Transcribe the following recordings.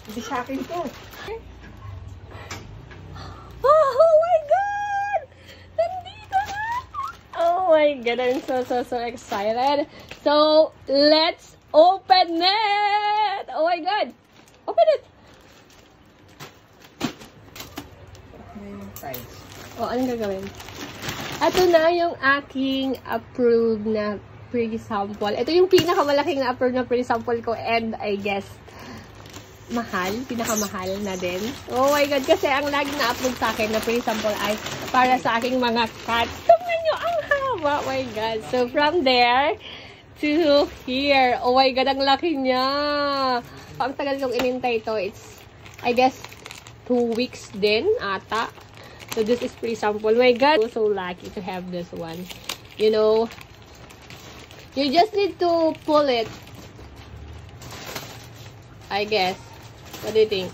Hindi sa akin to. Oh my God! Nandito na! Oh my God, I'm so excited. So, let's open it! Oh my God! Open it! Oh, anong gagawin? Ito na yung aking approved na pre-sample. Ito yung pinakamalaking na approved na pre-sample ko and I guess pinakamahal na din. Oh my God, kasi ang laging na-upload sa akin na pre-sample ay para sa aking mga cats. Tingnan nyo, ang haba! Oh my God. So, from there to here. Oh my God, ang laki niya. Ang tagal kong inintay ito. It's, I guess, 2 weeks din ata. So, this is pre-sample. My God, I'm so lucky to have this one. You know, you just need to pull it. I guess. What do you think?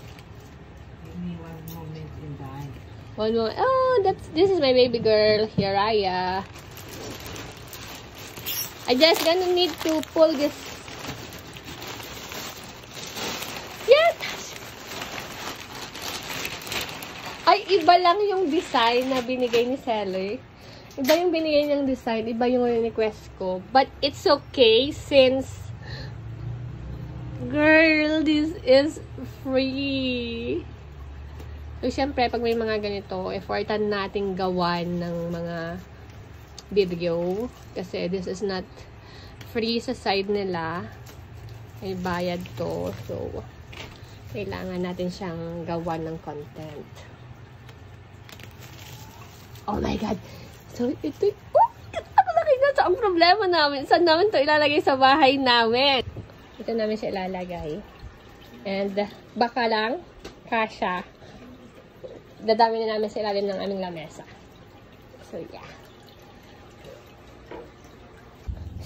Give me one moment in time. One more. Oh, this is my baby girl, Hiraya. I just gonna need to pull this. Yes! Ay, iba lang yung design na binigay ni seller. Iba yung binigay niyang design, iba yung request ko. But it's okay since, girl, this is free. So, syempre, pag may mga ganito, effortan nating gawan ng mga video. Kasi this is not free sa side nila. May bayad to. So, kailangan natin siyang gawan ng content. Oh my God! So, ito, ang laki na. So, ang problema namin, saan namin ito ilalagay sa bahay namin? Ito namin siya ilalagay. And, baka lang, kasha. Dadami na namin sa ilalim ng aming lamesa. So, yeah.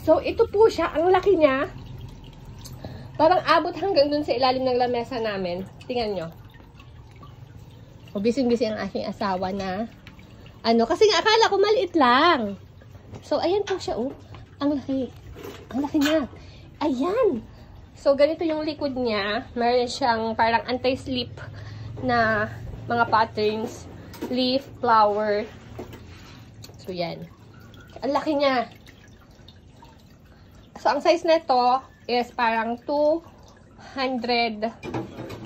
So, ito po siya. Ang laki niya. Parang abot hanggang dun sa ilalim ng lamesa namin. Tingnan nyo. O, bising-bising ang aking asawa na kasi nga akala ko maliit lang. So, ayan po siya, oh. Ang laki. Ang laki niya. Ayan. So, ganito yung likod niya. Meron siyang parang anti-slip na mga patterns. Leaf, flower. So, yan. Ang laki niya. So, ang size nito is parang 200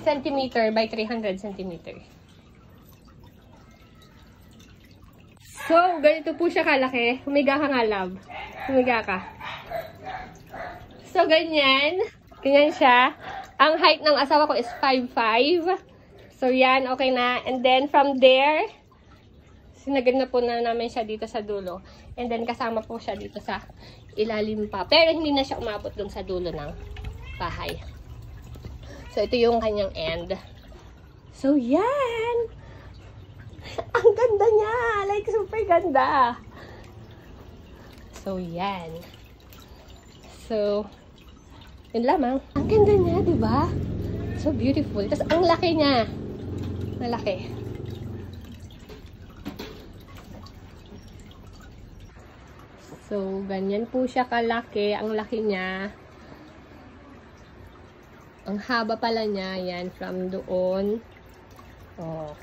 cm by 300 cm. So, ganito po siya kalaki. Humiga ka nga, love. Humiga ka. So, ganyan. Ganyan siya. Ang height ng asawa ko is 5'5". So, yan. Okay na. And then, from there, sinagad na po na namin siya dito sa dulo. And then, kasama po siya dito sa ilalim pa. Pero, hindi na siya umabot dun sa dulo ng bahay. So, ito yung kanyang end. So, yan. Ang ganda niya. Like, super ganda. So, yan. So, yun lamang. Ang ganda niya, diba? So beautiful. Tapos, ang laki niya. Malaki. So, ganyan po siya kalaki. Ang laki niya. Ang haba pala niya. Yan, from doon. Oh.